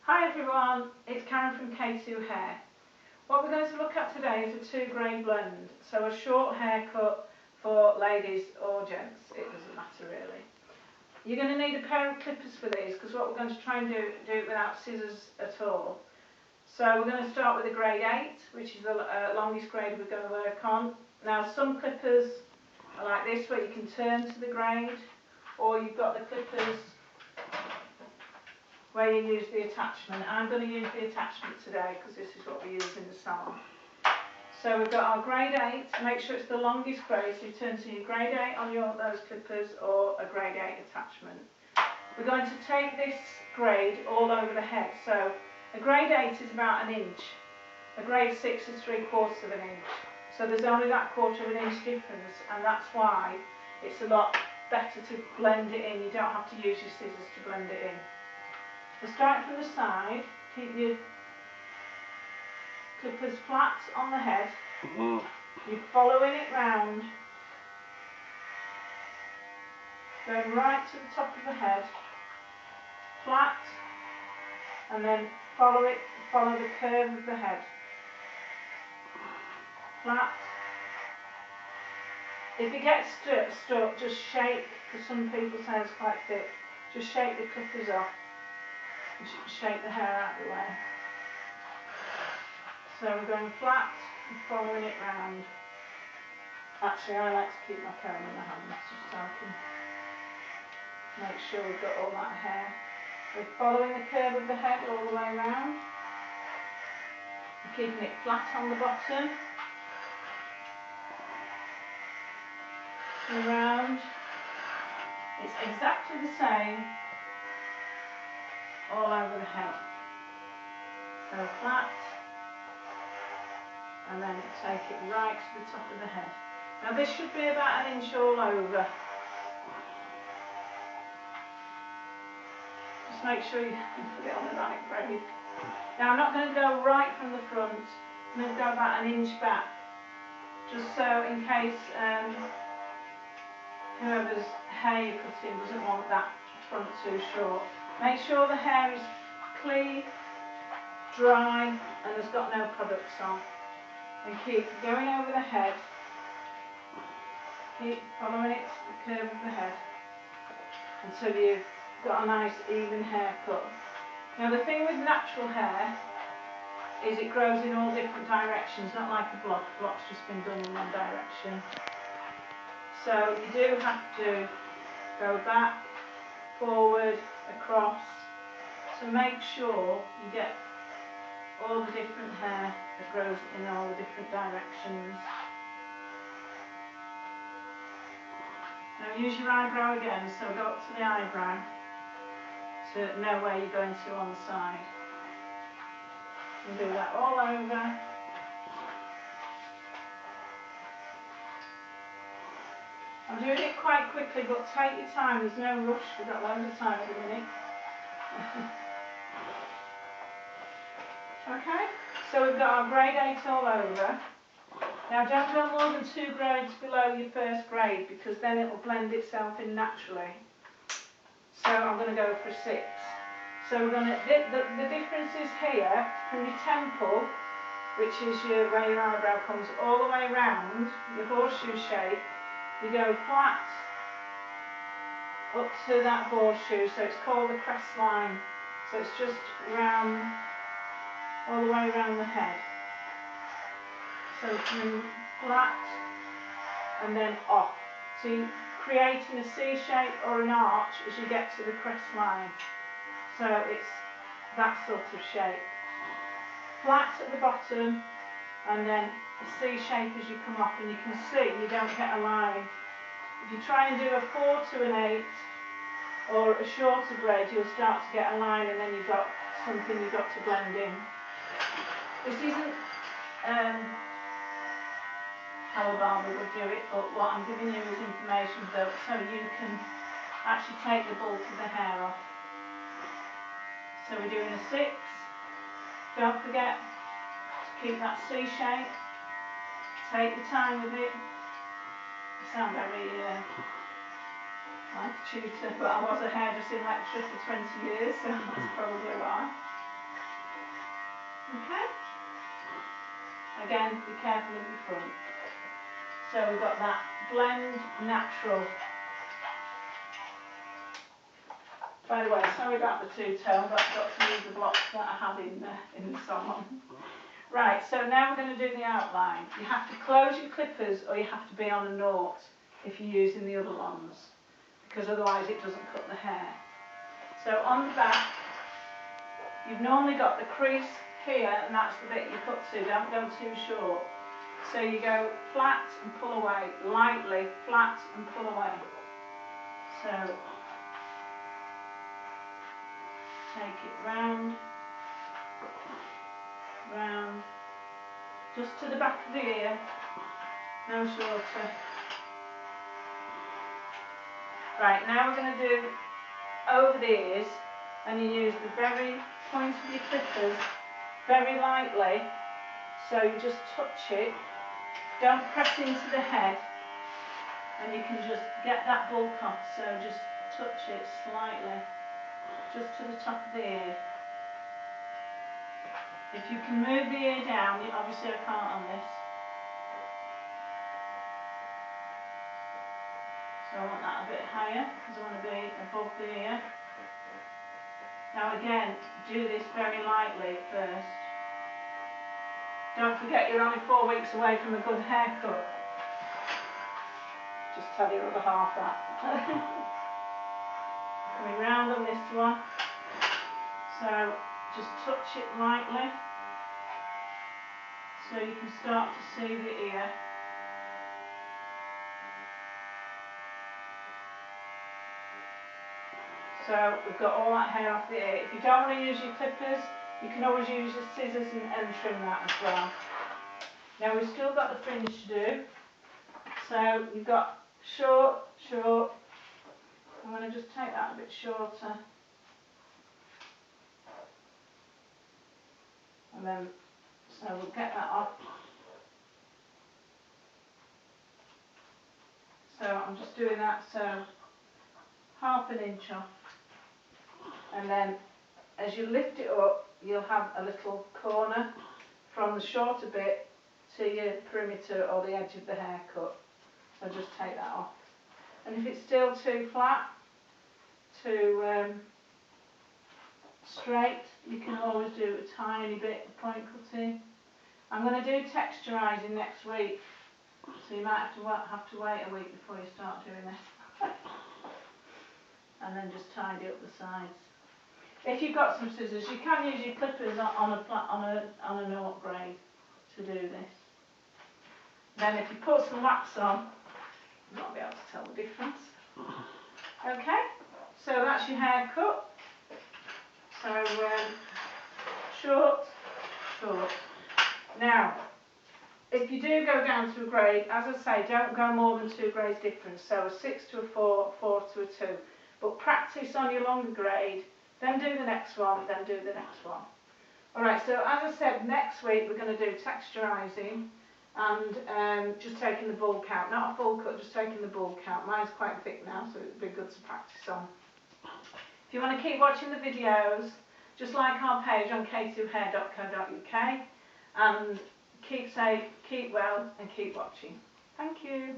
Hi everyone, it's Karen from K2 Hair. What we're going to look at today is a 2-grade blend, so a short haircut for ladies or gents, it doesn't matter really. You're going to need a pair of clippers for these because what we're going to try and do it without scissors at all. So we're going to start with a grade 8, which is the longest grade we're going to work on. Now some clippers are like this where you can turn to the grade, or you've got the clippers where you use the attachment. I'm going to use the attachment today because this is what we use in the salon. So we've got our grade 8, make sure it's the longest grade, so you turn to your grade 8 on those clippers or a grade 8 attachment. We're going to take this grade all over the head, so a grade 8 is about 1 inch, a grade 6 is 3/4 of an inch. So there's only that 1/4 of an inch difference, and that's why it's a lot better to blend it in. You don't have to use your scissors to blend it in. So start from the side, keep your clippers flat on the head, you're following it round, going right to the top of the head, flat, and then follow the curve of the head, flat. If it gets stuck, just shake, because some people say it's quite thick, just shake the clippers off. Shake the hair out of the way. So we're going flat and following it round. Actually, I like to keep my comb in my hand just so I can make sure we've got all that hair. We're following the curve of the head all the way round. We're keeping it flat on the bottom. Around. It's exactly the same all over the head. So flat, and then take it right to the top of the head. Now this should be about 1 inch all over. Just make sure you put it on the right grade. Now I'm not going to go right from the front, I'm going to go about 1 inch back, just so in case whoever's hair you're cutting doesn't want that front too short. Make sure the hair is clean, dry, and has got no products on. And keep going over the head. Keep following it, the curve of the head, until you've got a nice even haircut. Now the thing with natural hair is it grows in all different directions, not like a block. A block's just been done in one direction. So you do have to go back, forward, across, to make sure you get all the different hair that grows in all the different directions. Now use your eyebrow again, so go up to the eyebrow to know where you're going to on the side. And do that all over. I'm doing it quite quickly, but take your time, there's no rush, we've got loads of time at the minute. Okay, so we've got our grade 8 all over. Now don't go more than 2 grades below your first grade, because then it will blend itself in naturally. So I'm going to go for a 6. So we're going to, the difference is here, from your temple, which is where your eyebrow comes, all the way round, your horseshoe shape, you go flat up to that horseshoe, so it's called the crest line. So it's just round, all the way around the head. So coming flat and then off. So you're creating a C shape or an arch as you get to the crest line. So it's that sort of shape. Flat at the bottom and then a C shape as you come off, and you can see you don't get a line. If you try and do a 4 to an 8 or a shorter grade, you'll start to get a line, and then you've got something you've got to blend in. This isn't how a barber would do it, but what I'm giving you is information so you can actually take the bulk of the hair off. So we're doing a 6. Don't forget to keep that C shape. Take your time with it. You sound very like a tutor, but I was a hairdressing lecturer for 20 years, so that's probably why. Again, be careful of your front. So we've got that blend natural. By the way, sorry about the two-tone, but I've got to use the blocks that I had in the salon. Right, so now we're going to do the outline. You have to close your clippers or you have to be on a naught if you're using the other ones, because otherwise it doesn't cut the hair. So on the back, you've normally got the crease here, and that's the bit you cut to. Don't go too short. So you go flat and pull away, lightly, flat and pull away. So take it round, round, just to the back of the ear, no shorter. Right, now we're going to do over the ears, and you use the very point of your clippers very lightly, so you just touch it, don't press into the head, and you can just get that bulk off, so just touch it slightly, just to the top of the ear. If you can move the ear down, obviously I can't on this, so I want that a bit higher, because I want to be above the ear. Now again, do this very lightly first. Don't forget you're only 4 weeks away from a good haircut. Just tell your other half that. Coming round on this one. So just touch it lightly, so you can start to see the ear. So we've got all that hair off the ear. If you don't want to use your clippers, you can always use your scissors and trim that as well. Now we've still got the fringe to do. So you've got short, short. I'm going to just take that a bit shorter. And then, so we'll get that off. So I'm just doing that, so ½ inch off. And then as you lift it up, you'll have a little corner from the shorter bit to your perimeter or the edge of the haircut. So just take that off. And if it's still too flat, too straight, you can always do a tiny bit of point cutting. I'm going to do texturising next week, so you might have to wait a week before you start doing this. And then just tidy up the sides. If you've got some scissors, you can use your clippers on a naught grade to do this. Then if you put some wax on, you won't be able to tell the difference. Okay, so that's your haircut. So short, short. Now, if you do go down to a grade, as I say, don't go more than 2 grades difference. So a 6 to a 4, 4 to a 2. But practice on your longer grade, then do the next one, then do the next one. Alright, so as I said, next week we're going to do texturising and just taking the bulk out. Not a full cut, just taking the bulk out. Mine's quite thick now, so it would be good to practice on. If you want to keep watching the videos, just like our page on k2hair.co.uk, and keep safe, keep well, and keep watching. Thank you.